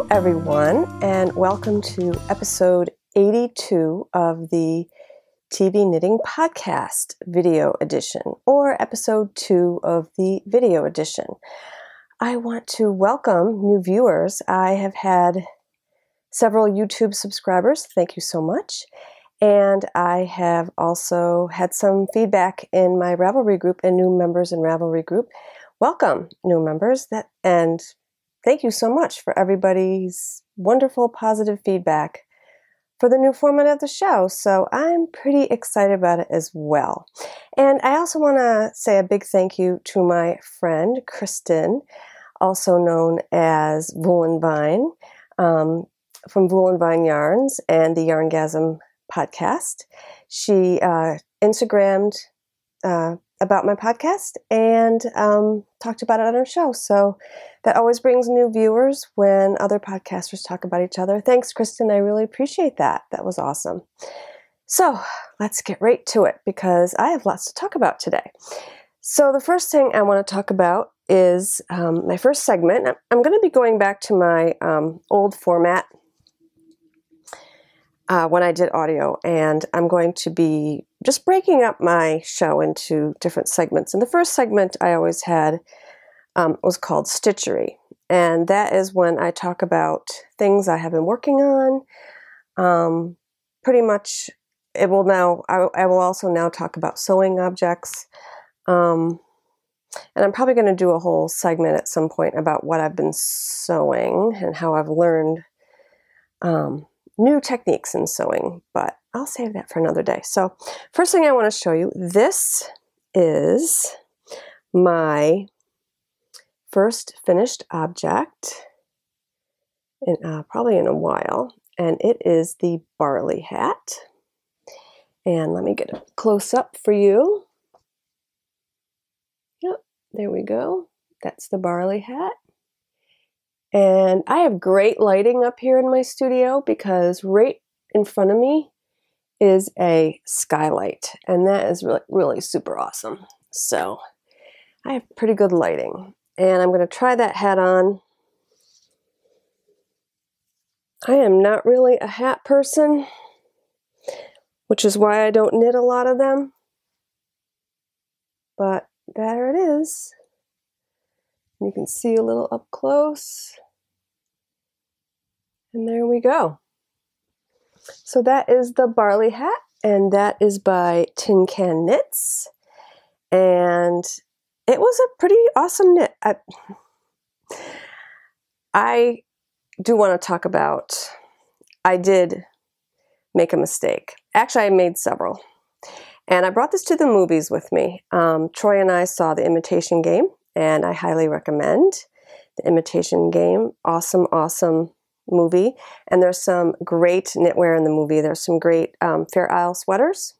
Hello, everyone, and welcome to episode 82 of the TV Knitting Podcast video edition, or episode 2 of the video edition. I want to welcome new viewers. I have had several YouTube subscribers. Thank you so much. And I have also had some feedback in my Ravelry group and new members in Ravelry group. Welcome, new members, and thank you so much for everybody's wonderful, positive feedback for the new format of the show. So I'm pretty excited about it as well. And I also want to say a big thank you to my friend, Kristen, also known as Wool and Vine, from Wool and Vine Yarns and the Yarngasm podcast. She Instagrammed about my podcast and talked about it on her show. So that always brings new viewers when other podcasters talk about each other. Thanks, Kristen. I really appreciate that. That was awesome. So let's get right to it because I have lots to talk about today. So the first thing I want to talk about is my first segment. I'm going to be going back to my old format when I did audio, and I'm going to be just breaking up my show into different segments. And the first segment I always had was called Stitchery, and that is when I talk about things I have been working on. Pretty much, I will also now talk about sewing objects, and I'm probably going to do a whole segment at some point about what I've been sewing and how I've learned new techniques in sewing, but I'll save that for another day. So first thing I want to show you, this is my first finished object, probably in a while, and it is the barley hat. And let me get a close up for you. Yep, there we go. That's the barley hat. And I have great lighting up here in my studio because right in front of me is a skylight, and that is really, really super awesome. So I have pretty good lighting, and I'm going to try that hat on. I am not really a hat person, which is why I don't knit a lot of them, but there it is. You can see a little up close. And there we go. So that is the barley hat, and that is by Tin Can Knits. And it was a pretty awesome knit. I do want to talk about, I did make a mistake. Actually, I made several. And I brought this to the movies with me. Troy and I saw The Imitation Game, and I highly recommend The Imitation Game. Awesome, awesome movie. And there's some great knitwear in the movie. There's some great Fair Isle sweaters,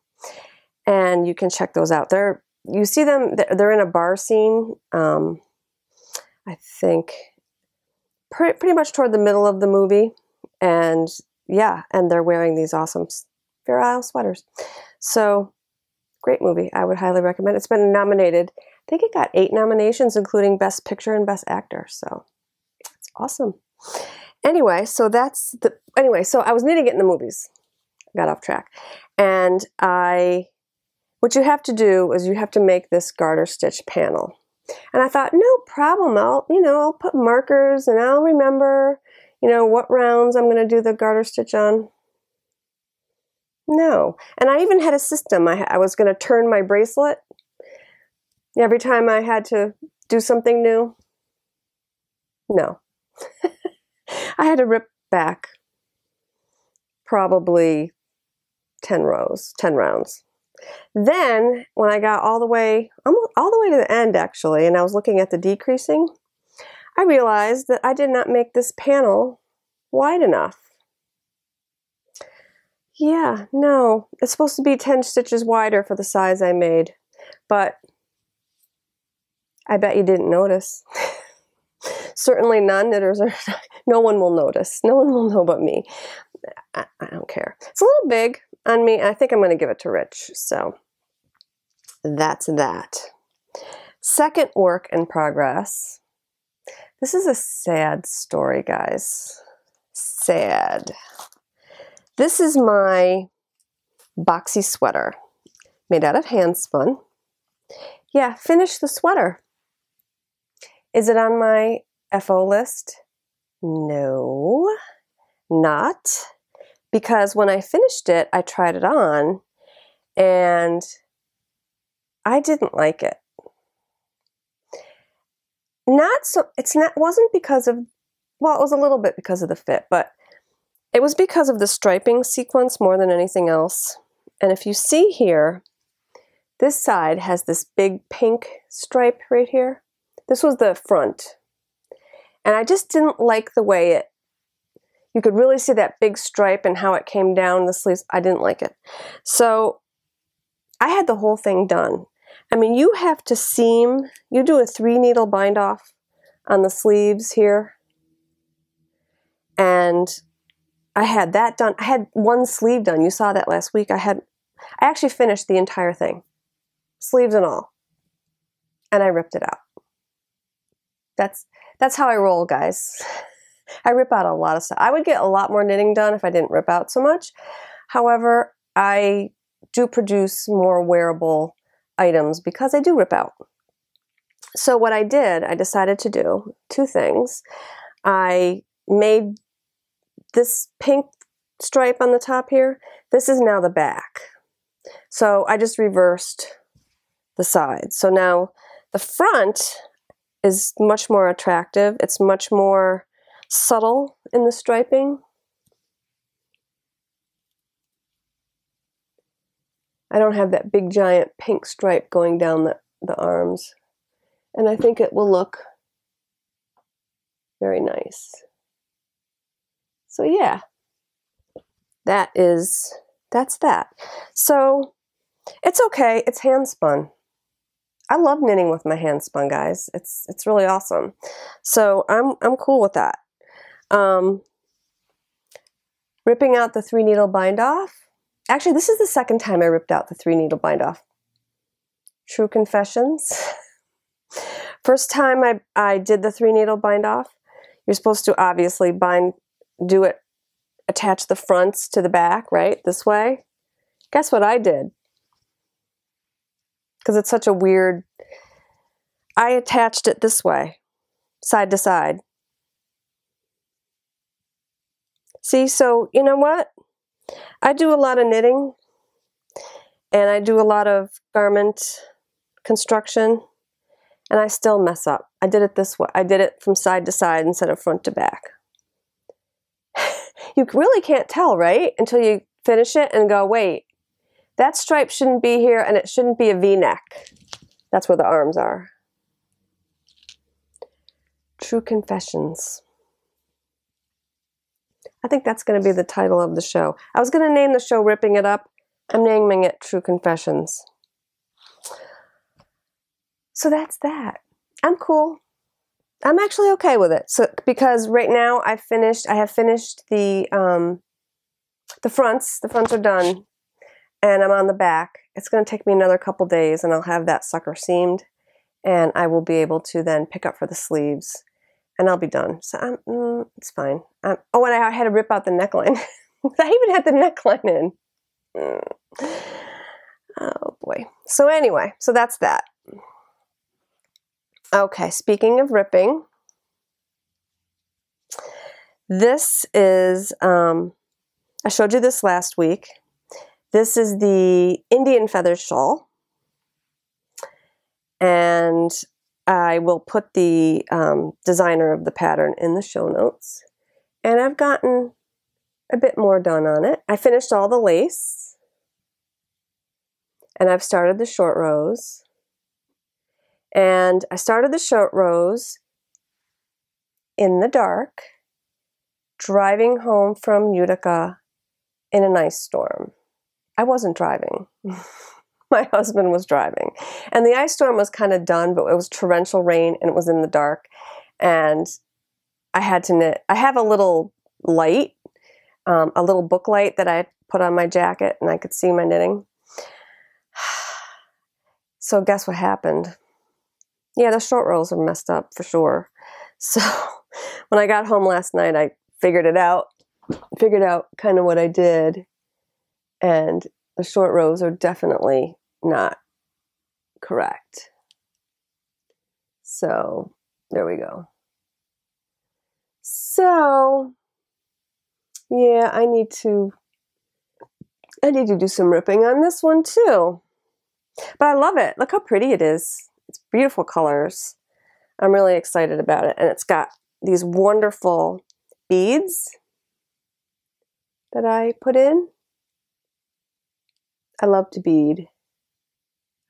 and you can check those out. You see them, they're in a bar scene, I think pretty much toward the middle of the movie. And yeah, and they're wearing these awesome Fair Isle sweaters. So great movie. I would highly recommend it. It's been nominated. I think it got 8 nominations, including Best Picture and Best Actor. So it's awesome. Anyway, so so I was knitting it in the movies. Got off track. And what you have to do is you have to make this garter stitch panel. And I thought, no problem. I'll put markers and I'll remember, what rounds I'm going to do the garter stitch on. No. And I even had a system. I was going to turn my bracelet every time I had to do something new. No. I had to rip back probably 10 rounds. Then when I got all the way to the end actually, and I was looking at the decreasing, I realized that I did not make this panel wide enough. Yeah, no, it's supposed to be 10 stitches wider for the size I made, but I bet you didn't notice. Certainly non-knitters no one will notice. No one will know but me. I don't care. It's a little big on me. I think I'm going to give it to Rich. So that's that. Second work in progress. This is a sad story, guys. sad. This is my boxy sweater made out of hand spun. Yeah, finished the sweater. Is it on my FO list? No, not. Because when I finished it, I tried it on and I didn't like it. Wasn't because of, well, it was a little bit because of the fit, but it was because of the striping sequence more than anything else. And if you see here, this side has this big pink stripe right here. This was the front. And I just didn't like the way you could really see that big stripe and how it came down the sleeves. I didn't like it. So I had the whole thing done. I mean, you have to you do a 3-needle bind off on the sleeves here. And I had that done. I had one sleeve done. You saw that last week. I actually finished the entire thing, sleeves and all. And I ripped it out. That's how I roll, guys. I rip out a lot of stuff. I would get a lot more knitting done if I didn't rip out so much. However, I do produce more wearable items because I do rip out. So what I decided to do 2 things. I made this pink stripe on the top here. This is now the back. So I just reversed the sides. So now the front is much more attractive. It's much more subtle in the striping. I don't have that big giant pink stripe going down the arms. And I think it will look very nice. So yeah, that's that. So it's okay, it's hand spun. I love knitting with my hand spun, guys. It's really awesome. So I'm cool with that. Ripping out the 3-needle bind off. Actually, this is the second time I ripped out the 3-needle bind off. True confessions. First time I did the 3-needle bind off, you're supposed to obviously attach the fronts to the back, right? This way. Guess what I did? Because it's such a weird, I attached it this way, side to side. See, so you know what? I do a lot of knitting and I do a lot of garment construction and I still mess up. I did it this way. I did it from side to side instead of front to back. You really can't tell, right? Until you finish it and go, wait, that stripe shouldn't be here and it shouldn't be a V-neck. That's where the arms are. True confessions. I think that's going to be the title of the show. I was going to name the show Ripping It Up. I'm naming it True Confessions. So that's that. I'm cool. I'm actually okay with it. So because right now I have finished the fronts. The fronts are done. And I'm on the back. It's going to take me another couple days and I'll have that sucker seamed and I will be able to then pick up for the sleeves and I'll be done. So it's fine. Oh, and I had to rip out the neckline. I even had the neckline in. Oh boy. So anyway, so that's that. Okay, speaking of ripping, this is, I showed you this last week. This is the Indian feather shawl, and I will put the designer of the pattern in the show notes. And I've gotten a bit more done on it. I finished all the lace, and I've started the short rows. And I started the short rows in the dark, driving home from Utica in an ice storm. I wasn't driving. My husband was driving. And the ice storm was kind of done, but it was torrential rain and it was in the dark. And I had to knit. I have a little light, a little book light that I put on my jacket and I could see my knitting. So guess what happened? Yeah, the short rows are messed up for sure. So when I got home last night, I figured out kind of what I did, and the short rows are definitely not correct. So there we go. So yeah, I need to do some ripping on this one too. But I love it. Look how pretty it is. It's beautiful colors. I'm really excited about it. And it's got these wonderful beads that I put in. I love to bead.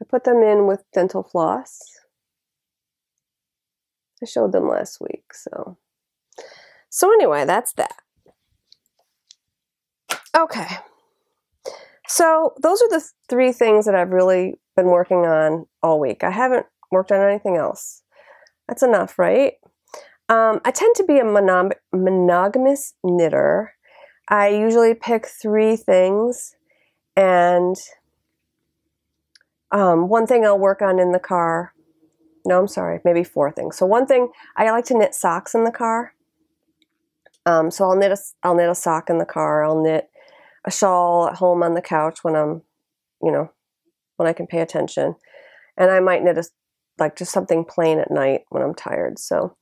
I put them in with dental floss. I showed them last week, so anyway, that's that. Okay. So those are the 3 things that I've really been working on all week. I haven't worked on anything else. That's enough, right? I tend to be a monogamous knitter. I usually pick 3 things, and one thing I'll work on in the car. No, I'm sorry, maybe 4 things. So one thing, I like to knit socks in the car. So I'll knit a sock in the car. I'll knit a shawl at home on the couch when I'm, when I can pay attention. And I might knit just something plain at night when I'm tired. So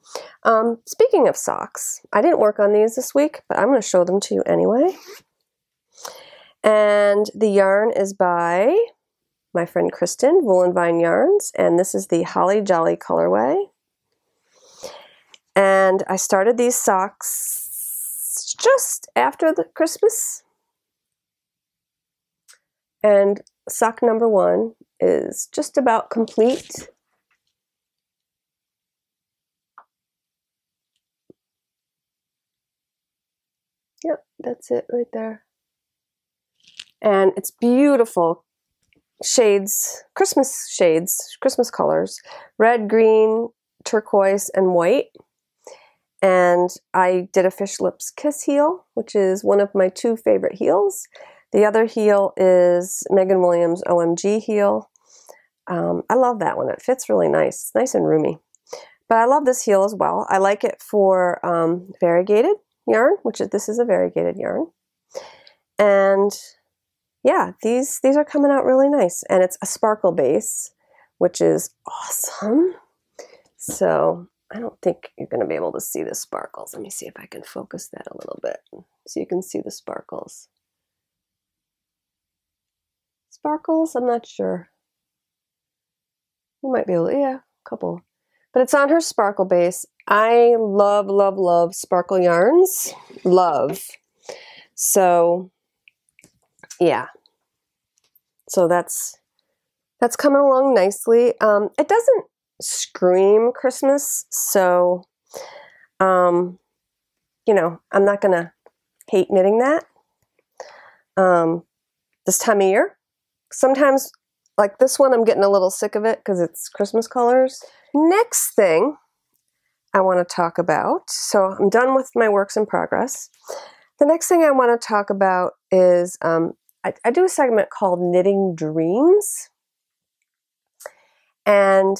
speaking of socks, I didn't work on these this week, but I'm going to show them to you anyway. And the yarn is by my friend Kristen, Wool and Vine Yarns, and this is the Holly Jolly colorway. And I started these socks just after the Christmas. And sock number 1 is just about complete. Yep, that's it right there. And it's beautiful shades, Christmas colors, red, green, turquoise, and white. And I did a Fish Lips Kiss heel, which is one of my 2 favorite heels. The other heel is Megan Williams' OMG heel. I love that one. It fits really nice. It's nice and roomy. But I love this heel as well. I like it for variegated yarn, this is a variegated yarn. And yeah, these are coming out really nice. And it's a sparkle base, which is awesome. So I don't think you're going to be able to see the sparkles. Let me see if I can focus that a little bit so you can see the sparkles. Sparkles? I'm not sure. You might be able to, yeah, a couple. But it's on her sparkle base. I love, love, love sparkle yarns. Love. So, yeah. So that's coming along nicely. It doesn't scream Christmas, so I'm not gonna hate knitting that this time of year. Sometimes, like this one, I'm getting a little sick of it because it's Christmas colors. Next thing I want to talk about, so I'm done with my works in progress. The next thing I want to talk about is I do a segment called Knitting Dreams. And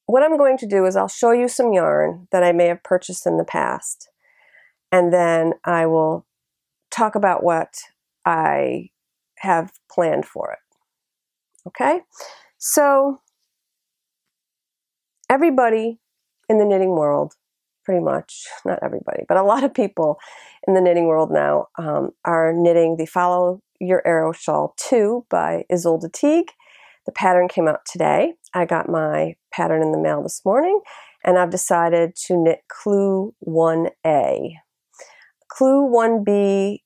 what I'm going to do is I'll show you some yarn that I may have purchased in the past. And then I will talk about what I have planned for it. Okay? So everybody in the knitting world, pretty much, not everybody, but a lot of people in the knitting world now are knitting the Follow Your Arrow Shawl 2 by Isolde Teague. The pattern came out today. I got my pattern in the mail this morning, and I've decided to knit Clue 1A. Clue 1B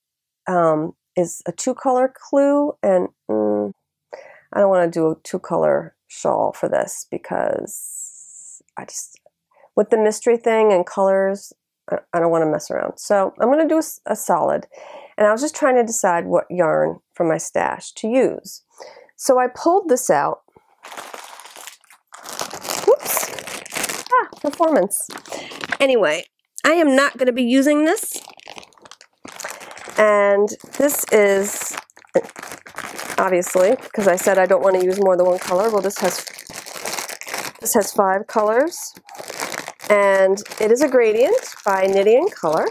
is a 2-color clue, and I don't want to do a 2-color shawl for this because with the mystery thing and colors, I don't want to mess around. So I'm going to do a solid. And I was just trying to decide what yarn from my stash to use. So I pulled this out. Whoops. Performance. Anyway, I am not going to be using this. And this is, obviously, because I said I don't want to use more than one color. Well, this has 5 colors. And it is a gradient by Knitting in Color.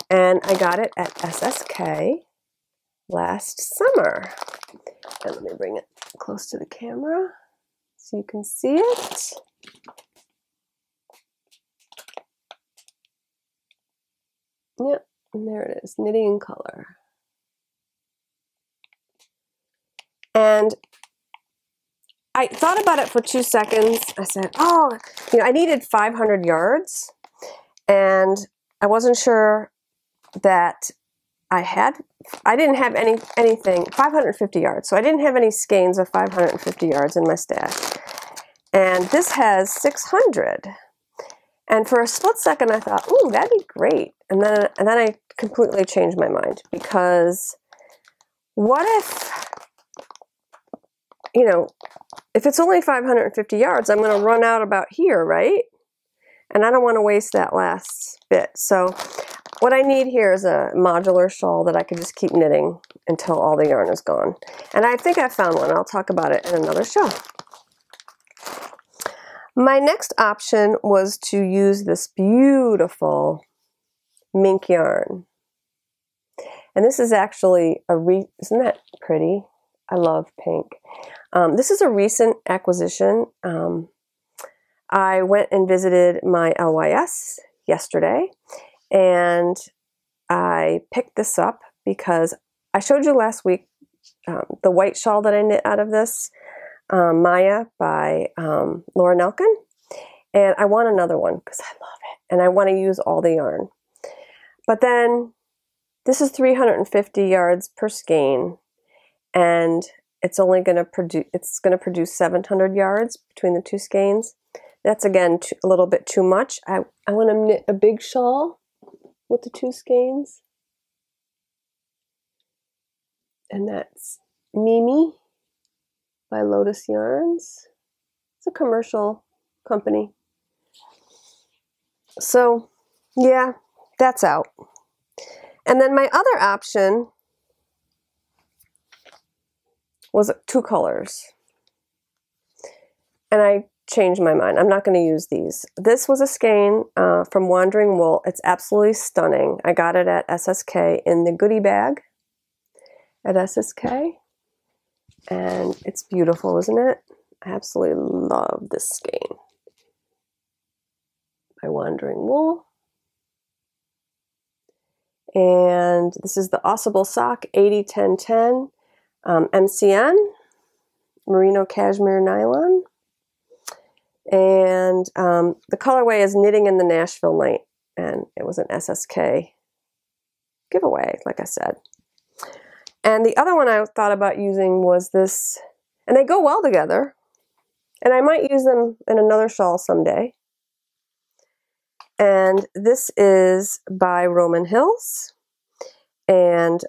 And I got it at SSK last summer. And let me bring it close to the camera so you can see it. Yep, and there it is, Knitting in Color. And I thought about it for 2 seconds. I said, oh, you know, I needed 500 yards, and I wasn't sure that I didn't have anything, 550 yards. So I didn't have any skeins of 550 yards in my stash. And this has 600. And for a split second, I thought, ooh, that'd be great. And then I completely changed my mind, because what if, you know, if it's only 550 yards, I'm going to run out about here, right? And I don't want to waste that last bit. So what I need here is a modular shawl that I can just keep knitting until all the yarn is gone. And I think I found one. I'll talk about it in another show. My next option was to use this beautiful mink yarn. And this is actually isn't that pretty? I love pink. This is a recent acquisition. I went and visited my LYS yesterday, and I picked this up because I showed you last week the white shawl that I knit out of this, Maya by Laura Nelkin, and I want another one because I love it, and I want to use all the yarn. But then this is 350 yards per skein, and it's only going to produce 700 yards between the 2 skeins. That's again a little bit too much. I want to knit a big shawl with the 2 skeins, and that's Mimi by Lotus Yarns. It's a commercial company. So yeah, that's out. And then my other option was 2 colors. And I changed my mind. I'm not going to use these. This was a skein from Wandering Wool. It's absolutely stunning. I got it at SSK in the goodie bag at SSK. And it's beautiful, isn't it? I absolutely love this skein by Wandering Wool. And this is the Ossable Sock 80-10-10 MCN Merino Cashmere Nylon. And the colorway is Knitting in the Nashville Night, and it was an SSK giveaway, like I said. And the other one I thought about using was this, and they go well together, and I might use them in another shawl someday. And this is by Roman Hills, and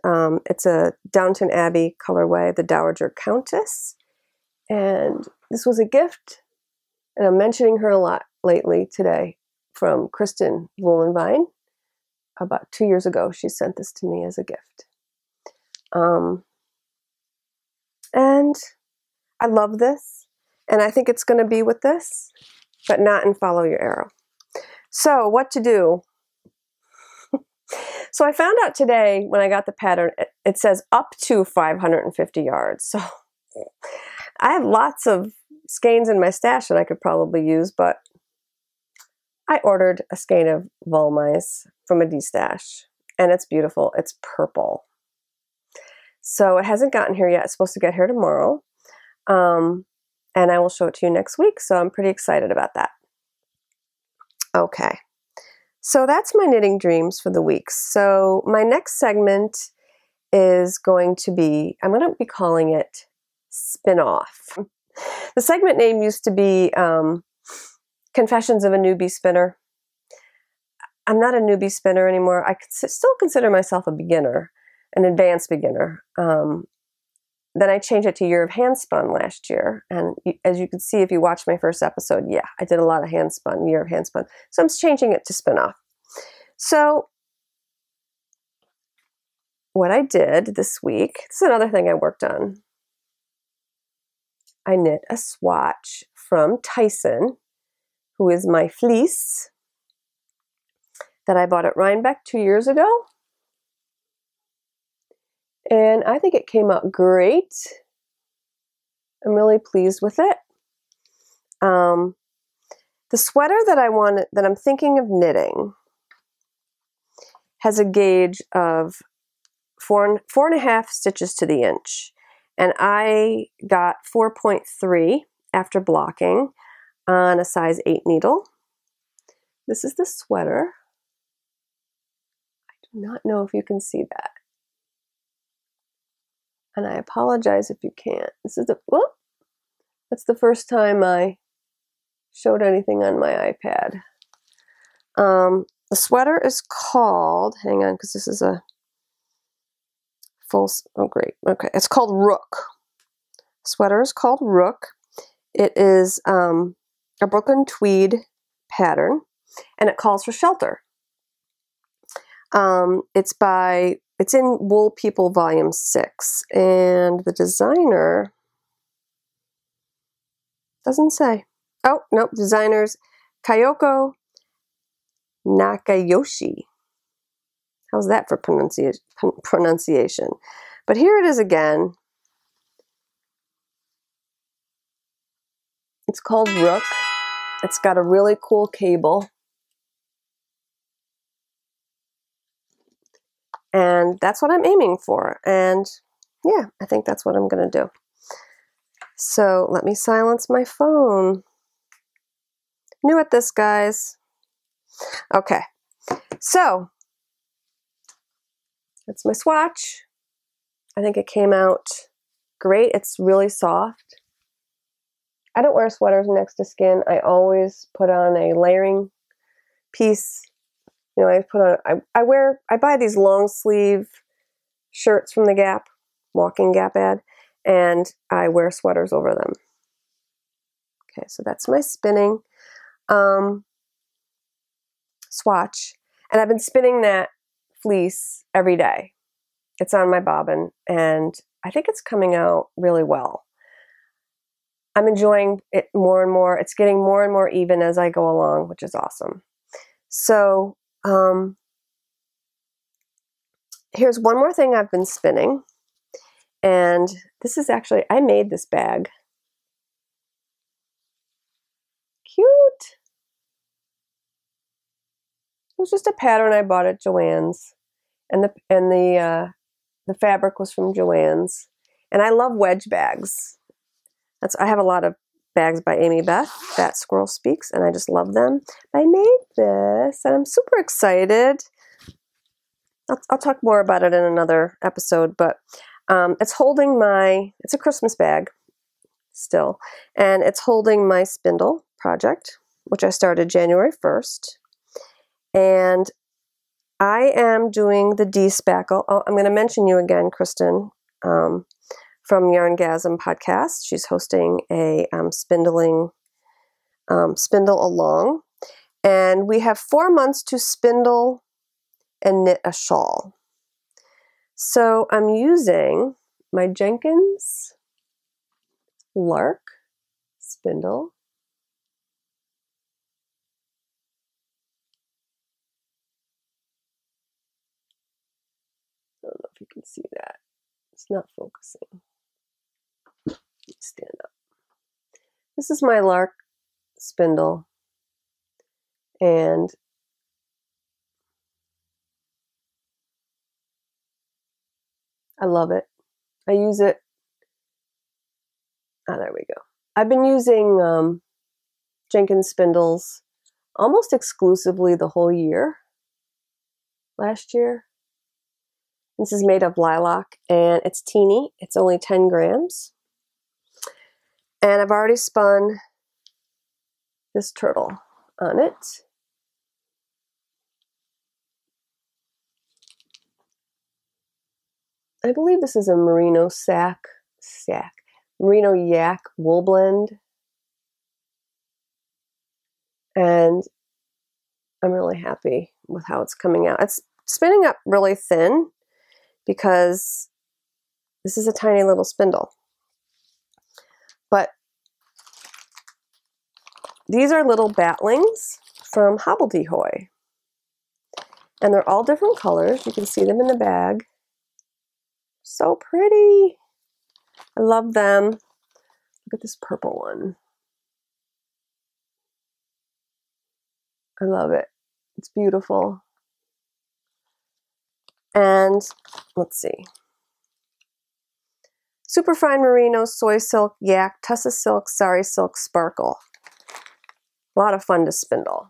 it's a Downton Abbey colorway, the Dowager Countess. And this was a gift, and I'm mentioning her a lot lately today, from Kristen Wool & Vine. About 2 years ago, she sent this to me as a gift. And I love this, and I think it's going to be with this, but not in Follow Your Arrow. So what to do? So I found out today when I got the pattern, it says up to 550 yards. So I have lots of skeins in my stash that I could probably use, but I ordered a skein of Volmise from a D-stash, and it's beautiful. It's purple. So it hasn't gotten here yet. It's supposed to get here tomorrow, and I will show it to you next week, so I'm pretty excited about that. Okay, so that's my knitting dreams for the week. So my next segment is going to be, I'm going to be calling it Spin-Off. The segment name used to be Confessions of a Newbie Spinner. I'm not a newbie spinner anymore. I still consider myself a beginner, an advanced beginner. Then I changed it to Year of Handspun last year. And as you can see, if you watch my first episode, yeah, I did a lot of handspun, Year of Handspun. So I'm changing it to Spin-Off. So what I did this week, this is another thing I worked on. I knit a swatch from Tyson who is my fleece that I bought at Rhinebeck 2 years ago. And I think it came out great. I'm really pleased with it. The sweater that I'm thinking of knitting has a gauge of 4.5 stitches to the inch. And I got 4.3 after blocking on a size 8 needle. This is the sweater. I do not know if you can see that. And I apologize if you can't. This is that's the first time I showed anything on my iPad. The sweater is called, hang on, because this is a full, oh great, okay. It's called Rook. Sweater is called Rook. It is a Brooklyn tweed pattern, and it calls for shelter. It's in Wool People Volume 6, and the designer doesn't say. Oh, nope, designer's Kyoko Nakayoshi. How's that for pronunciation? But here it is again. It's called Rook. It's got a really cool cable. And that's what I'm aiming for. And yeah, I think that's what I'm going to do. So let me silence my phone. New at this, guys. Okay, so that's my swatch. I think it came out great. It's really soft. I don't wear sweaters next to skin. I always put on a layering piece. You know, I buy these long sleeve shirts from the Gap, Walking Gap ad, and I wear sweaters over them. Okay, so that's my spinning swatch. And I've been spinning that fleece every day. It's on my bobbin, and I think it's coming out really well. I'm enjoying it more and more. It's getting more and more even as I go along, which is awesome. So here's one more thing I've been spinning. And this is actually, I made this bag. Cute. It was just a pattern I bought at Joann's. And the fabric was from Joann's. And I love wedge bags. I have a lot of bags by Amy Beth, That Squirrel Speaks, and I just love them. I made this, and I'm super excited. I'll talk more about it in another episode, but it's a Christmas bag still, and it's holding my spindle project, which I started January 1st. And I am doing the D-spackle. Oh, I'm going to mention you again, Kristen, from Yarngasm podcast. She's hosting a spindle along, and we have 4 months to spindle and knit a shawl. So I'm using my Jenkins Lark spindle. I don't know if you can see that. It's not focusing. Stand up. This is my Lark spindle, and I love it. I use it. Oh, there we go. I've been using Jenkins spindles almost exclusively the whole year. Last year. This is made of lilac, and it's teeny. It's only 10 grams. And I've already spun this turtle on it. I believe this is a merino merino yak wool blend. And I'm really happy with how it's coming out. It's spinning up really thin because this is a tiny little spindle. But these are little batlings from Hobbledehoy. And they're all different colors. You can see them in the bag. So pretty. I love them. Look at this purple one. I love it. It's beautiful. And let's see. Superfine Merino, Soy Silk, Yak, Tussa Silk, Sari Silk, Sparkle. A lot of fun to spindle.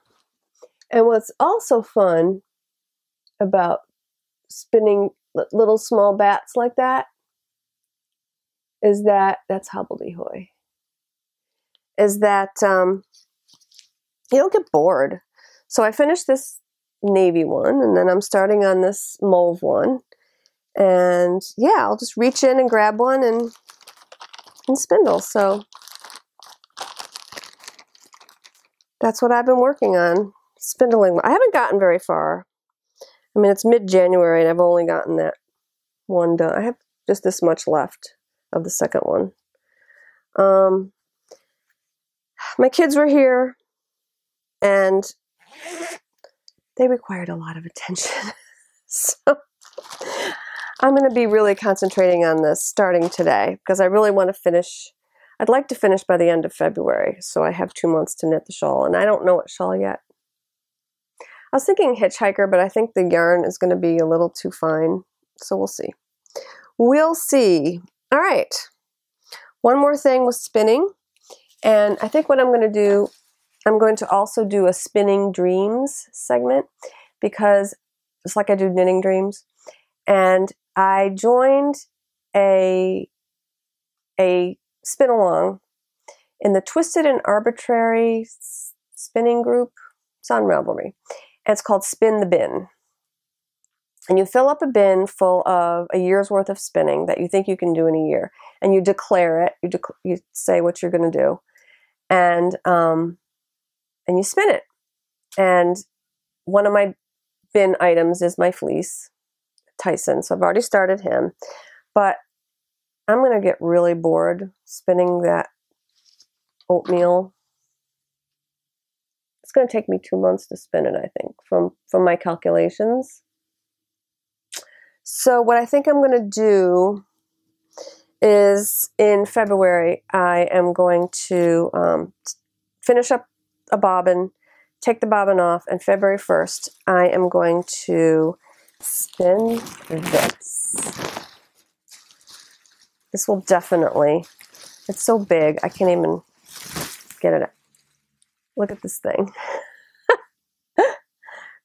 And what's also fun about spinning little small bats like that is that, that's Hobbledehoy, is that you don't get bored. So I finished this navy one, and then I'm starting on this mauve one. And yeah, I'll just reach in and grab one and spindle. So that's what I've been working on, spindling. I haven't gotten very far. I mean, it's mid-January and I've only gotten that one done. I have just this much left of the second one. My kids were here and they required a lot of attention. So I'm going to be really concentrating on this starting today because I really want to finish. I'd like to finish by the end of February, so I have 2 months to knit the shawl, and I don't know what shawl yet. I was thinking hitchhiker, but I think the yarn is going to be a little too fine, so we'll see. We'll see. All right. One more thing with spinning, and I think what I'm going to do, I'm going to also do a spinning dreams segment because it's like I do knitting dreams, and I joined a spin along in the Twisted and Arbitrary spinning group. It's on Ravelry. And it's called Spin the Bin. And you fill up a bin full of a year's worth of spinning that you think you can do in a year. And you declare it. You say what you're going to do. And you spin it. And one of my bin items is my fleece, Tyson. So I've already started him. But I'm going to get really bored spinning that oatmeal. It's going to take me 2 months to spin it, I think, from my calculations. So what I think I'm going to do is in February, I am going to finish up a bobbin, take the bobbin off, and February 1st, I am going to spin this. This will definitely, it's so big, I can't even get it out. Look at this thing.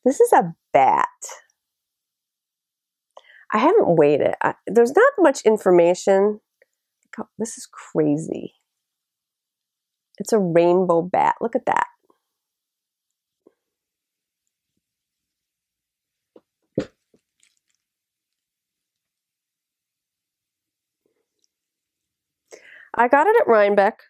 This is a bat. I haven't weighed it. There's not much information. This is crazy. It's a rainbow bat. Look at that. I got it at Rhinebeck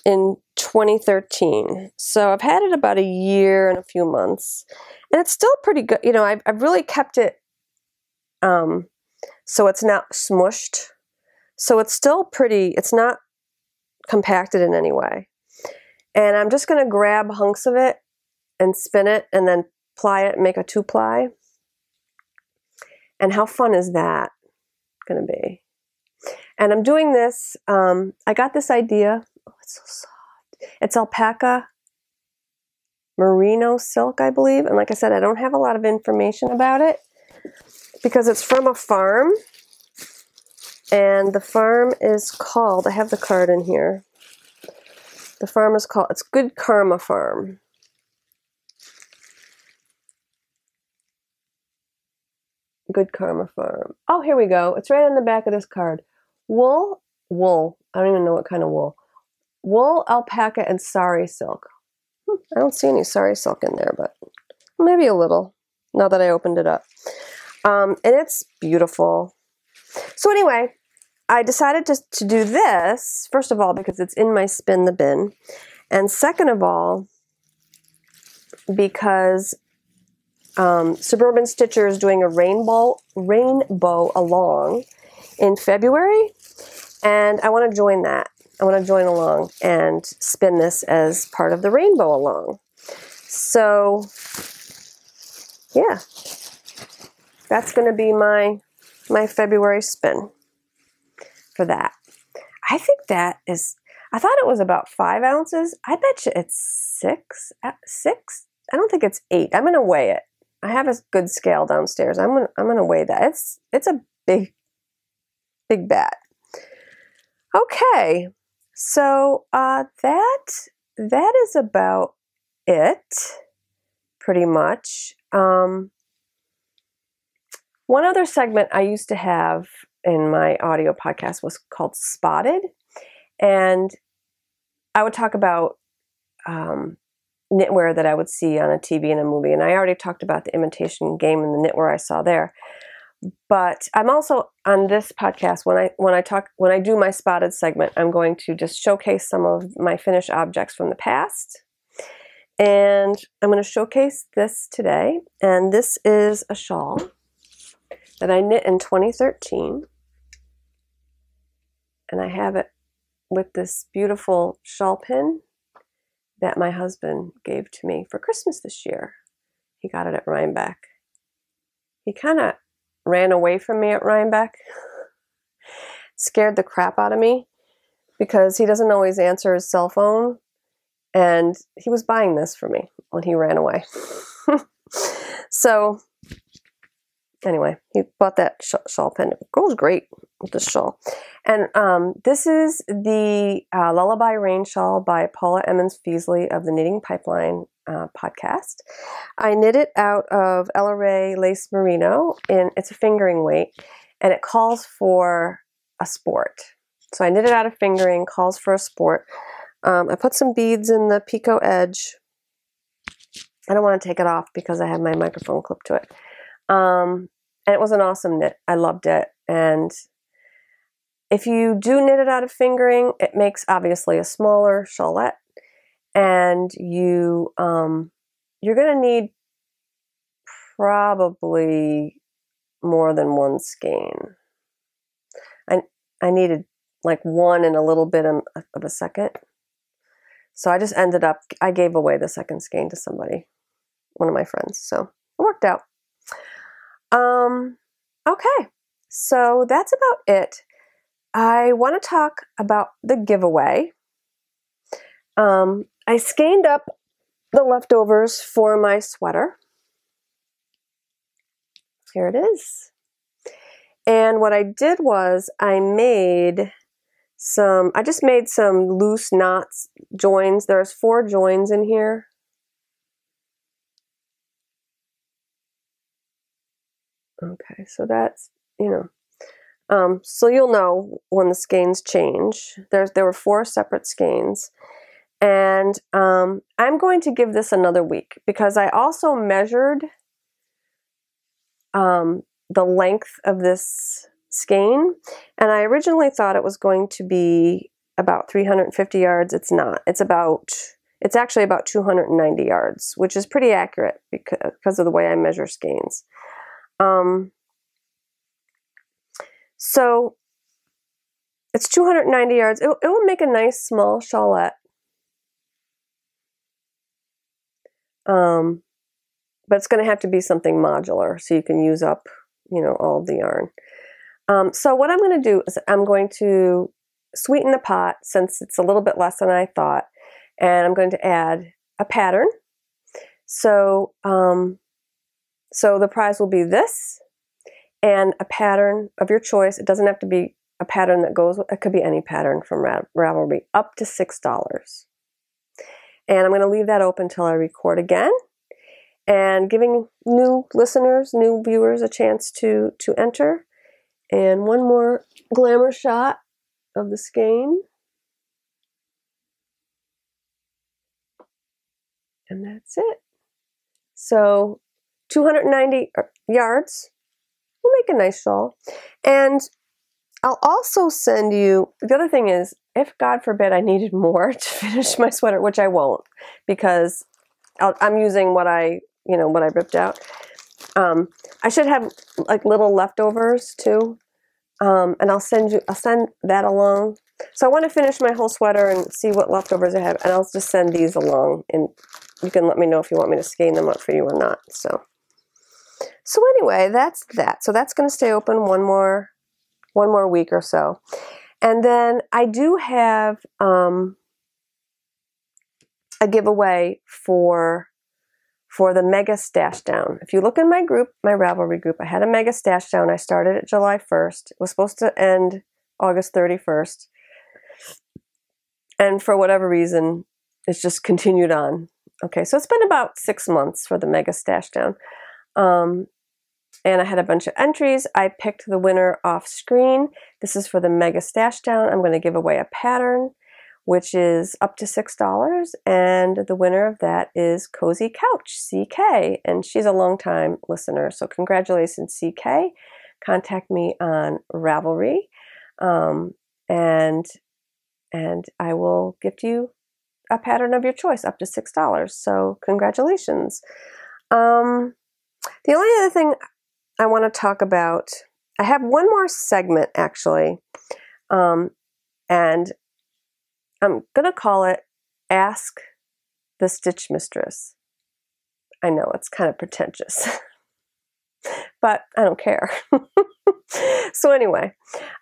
in 2013. So I've had it about a year and a few months. And it's still pretty good. You know, I've really kept it so it's not smushed. So it's still pretty, it's not compacted in any way. And I'm just going to grab hunks of it and spin it and then ply it and make a 2-ply. And how fun is that going to be? And I'm doing this, I got this idea. Oh, it's so soft. It's alpaca merino silk, I believe. And like I said, I don't have a lot of information about it because it's from a farm. And the farm is called, I have the card in here. The farm is called, it's Good Karma Farm. Good Karma Farm. Oh, here we go. It's right on the back of this card. Wool, I don't even know what kind of wool. Wool, alpaca, and sari silk. I don't see any sari silk in there, but maybe a little, now that I opened it up. And it's beautiful. So anyway, I decided to do this, first of all, because it's in my Spin the Bin. And second of all, because Suburban Stitcher is doing a rainbow along in February, and I want to join that. I want to join along and spin this as part of the rainbow along. So, yeah, that's going to be my February spin for that. I think that is, I thought it was about 5 ounces. I bet you it's 6. I don't think it's 8. I'm going to weigh it. I have a good scale downstairs. I'm gonna weigh that. It's a big bat. Okay, so that is about it, pretty much. One other segment I used to have in my audio podcast was called Spotted, and I would talk about knitwear that I would see on a TV and a movie, and I already talked about the Imitation Game and the knitwear I saw there. But I'm also on this podcast, when I do my Spotted segment, I'm going to just showcase some of my finished objects from the past. And I'm going to showcase this today, and this is a shawl that I knit in 2013, and I have it with this beautiful shawl pin that my husband gave to me for Christmas this year. He got it at Rhinebeck. He kind of ran away from me at Rhinebeck. Scared the crap out of me because he doesn't always answer his cell phone, and he was buying this for me when he ran away. So anyway, he bought that shawl pin. It goes great with the shawl. And this is the Lullaby Rain Shawl by Paula Emmons Feasley of the Knitting Pipeline podcast. I knit it out of Ella Ray Lace Merino, and it's a fingering weight, and it calls for a sport. So I knit it out of fingering, calls for a sport. I put some beads in the picot edge. I don't want to take it off because I have my microphone clipped to it. And it was an awesome knit. I loved it. And if you do knit it out of fingering, it makes obviously a smaller shawlette, and you're going to need probably more than one skein. I needed like one and a little bit of a second. So I just ended up, I gave away the second skein to somebody, one of my friends. So it worked out. Okay, so that's about it. I want to talk about the giveaway. I skeined up the leftovers for my sweater. Here it is. And what I did was I just made some loose knots, joins. There's 4 joins in here. Okay, so that's, so you'll know when the skeins change. There were 4 separate skeins. And I'm going to give this another week because I also measured the length of this skein, and I originally thought it was going to be about 350 yards. It's not. It's actually about 290 yards, which is pretty accurate because of the way I measure skeins. So it's 290 yards. It will make a nice small shawlette. But it's going to have to be something modular so you can use up, all of the yarn. So what I'm going to do is I'm going to sweeten the pot since it's a little bit less than I thought, and I'm going to add a pattern. So, so the prize will be this and a pattern of your choice. It doesn't have to be a pattern that goes, it could be any pattern from Ravelry, up to $6. And I'm going to leave that open until I record again, and giving new listeners, new viewers a chance to enter. And one more glamour shot of the skein. And that's it. So 290 yards will make a nice shawl. And I'll also send you, the other thing is, if God forbid I needed more to finish my sweater, which I won't, because I'm using what I ripped out. I should have like little leftovers too. And I'll send that along So I want to finish my whole sweater and see what leftovers I have, and I'll just send these along, and you can let me know if you want me to skein them up for you or not. So anyway, that's that. So that's going to stay open one more week or so. And then I do have a giveaway for the Mega Stash Down. If you look in my group, my Ravelry group, I had a Mega Stash Down. I started it July 1st. It was supposed to end August 31st. And for whatever reason, it's just continued on. Okay, so it's been about 6 months for the Mega Stash Down. And I had a bunch of entries. I picked the winner off screen. This is for the Mega Stash Down. I'm going to give away a pattern, which is up to $6. And the winner of that is Cozy Couch, CK. And she's a longtime listener. So congratulations, CK. Contact me on Ravelry. And I will gift you a pattern of your choice up to $6. So congratulations. The only other thing I want to talk about, I have one more segment actually, and I'm going to call it Ask the Stitch Mistress. I know it's kind of pretentious, but I don't care. So anyway,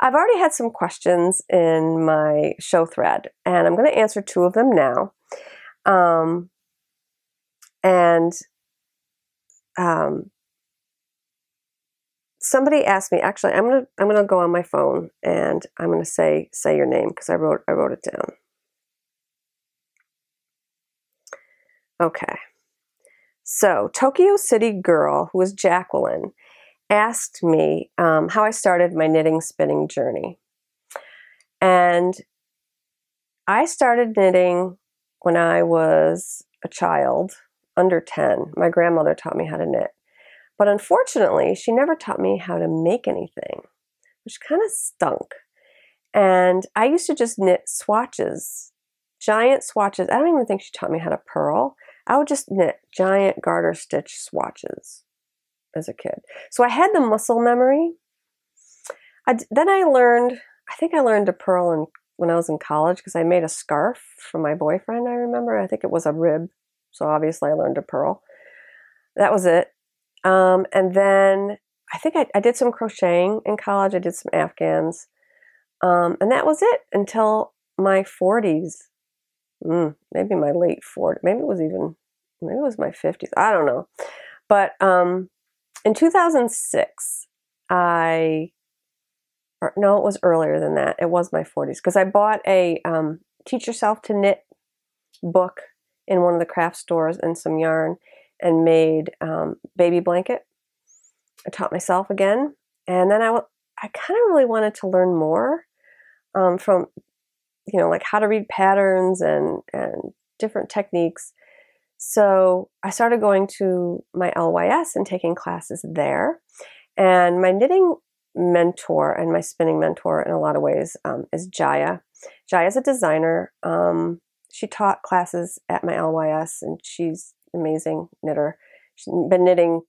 I've already had some questions in my show thread, and I'm going to answer 2 of them now. Somebody asked me, actually, I'm gonna go on my phone and I'm gonna say your name because I wrote it down. Okay. So Tokyo City Girl, who is Jacqueline, asked me how I started my knitting spinning journey. And I started knitting when I was a child, under 10. My grandmother taught me how to knit. But unfortunately, she never taught me how to make anything, which kind of stunk. And I used to just knit swatches, giant swatches. I don't even think she taught me how to purl. I would just knit giant garter stitch swatches as a kid. So I had the muscle memory. Then I think I learned to purl when I was in college because I made a scarf for my boyfriend, I remember. I think it was a rib. So obviously I learned to purl. That was it. And then I think I did some crocheting in college. I did some Afghans. And that was it until my 40s. Maybe my late 40s. Maybe it was my 50s. I don't know. But in 2006, it was earlier than that. It was my 40s because I bought a Teach Yourself to Knit book in one of the craft stores and some yarn, and made baby blanket. I taught myself again, and then I kind of really wanted to learn more from, like how to read patterns and different techniques. So I started going to my LYS and taking classes there. And my knitting mentor and my spinning mentor in a lot of ways is Jaya. Jaya is a designer. She taught classes at my LYS, and she's an amazing knitter. She's been knitting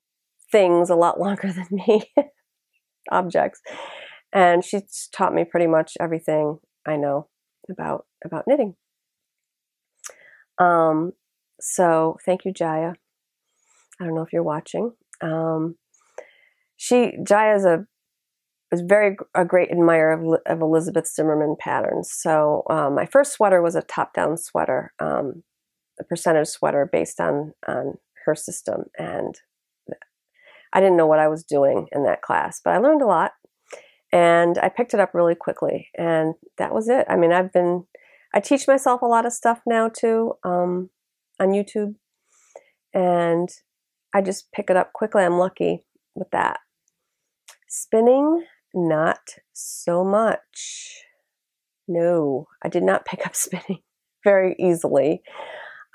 things a lot longer than me, objects. And she's taught me pretty much everything I know about knitting. So thank you, Jaya. I don't know if you're watching. Jaya is a great admirer of Elizabeth Zimmerman patterns. So my first sweater was a top-down sweater, a percentage sweater based on her system. And I didn't know what I was doing in that class, but I learned a lot. And I picked it up really quickly. And that was it. I mean, I teach myself a lot of stuff now too on YouTube. And I just pick it up quickly. I'm lucky with that. Spinning, not so much. No, I did not pick up spinning very easily.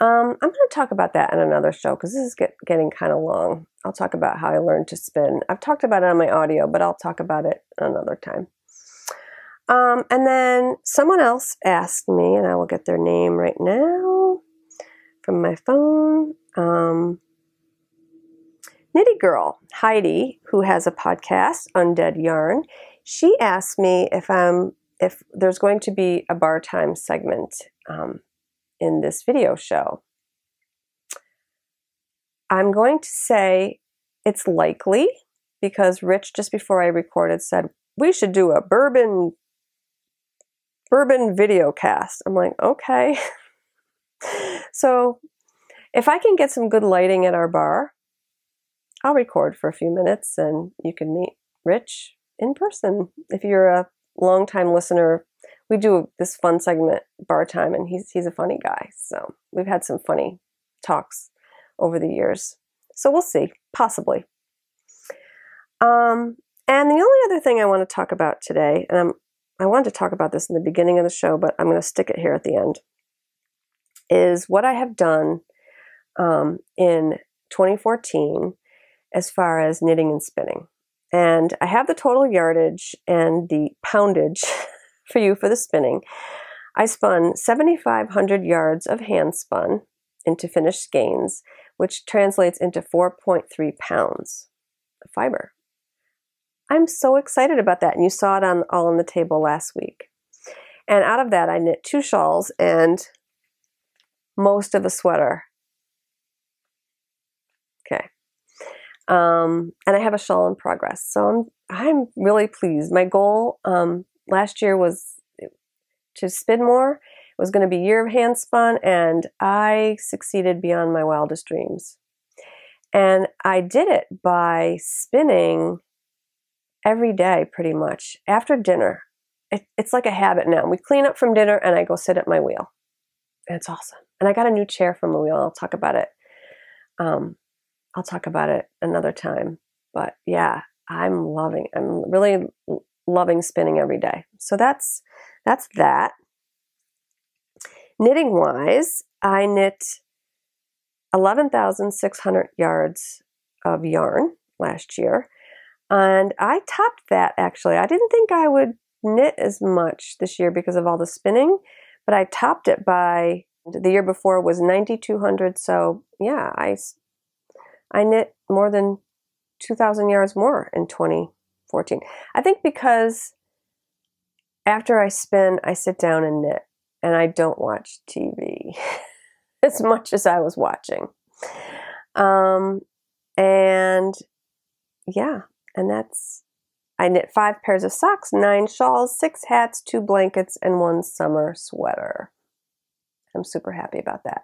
I'm going to talk about that in another show because this is getting kind of long. I'll talk about how I learned to spin. I've talked about it on my audio, but I'll talk about it another time. And then someone else asked me, and I will get their name right now from my phone. Nitty Girl, Heidi, who has a podcast, Undead Yarn, she asked me if I'm if there's going to be a bar time segment in this video show, I'm going to say it's likely, because Rich, just before I recorded, said we should do a bourbon video cast. I'm like, okay. So if I can get some good lighting at our bar, I'll record for a few minutes and you can meet Rich in person. If you're a longtime listener, we do this fun segment, Bar Time, and he's a funny guy. So we've had some funny talks over the years. So we'll see, possibly. And the only other thing I want to talk about today, and I wanted to talk about this in the beginning of the show, but I'm going to stick it here at the end, is what I have done in 2014 as far as knitting and spinning. And I have the total yardage and the poundage for you for the spinning. I spun 7,500 yards of hand spun into finished skeins, which translates into 4.3 pounds of fiber. I'm so excited about that. And you saw it all on the table last week. And out of that, I knit 2 shawls and most of a sweater. Okay. And I have a shawl in progress. So I'm really pleased. My goal last year was to spin more. It was going to be year of hand spun, and I succeeded beyond my wildest dreams. And I did it by spinning every day pretty much. After dinner, it's like a habit now. We clean up from dinner and I go sit at my wheel. And it's awesome. And I got a new chair from the wheel. I'll talk about it. I'll talk about it another time. But yeah, I'm really loving spinning every day. So that's that. Knitting wise, I knit 11,600 yards of yarn last year. And I topped that, actually. I didn't think I would knit as much this year because of all the spinning, but I topped it by, the year before was 9,200. So yeah, I knit more than 2,000 yards more in 2014. I think because after I spin, I sit down and knit, and I don't watch TV as much as I was watching. And yeah, and I knit 5 pairs of socks, 9 shawls, 6 hats, 2 blankets, and 1 summer sweater. I'm super happy about that.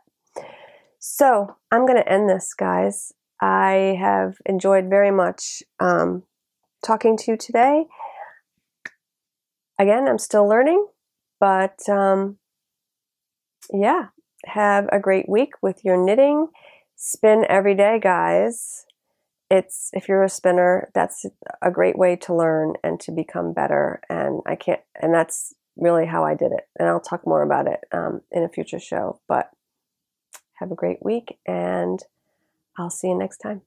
So I'm going to end this, guys. I have enjoyed very much talking to you today. Again, I'm still learning, but yeah, have a great week with your knitting. Spin every day, guys. If you're a spinner, that's a great way to learn and to become better. And that's really how I did it. And I'll talk more about it in a future show. But have a great week, and I'll see you next time.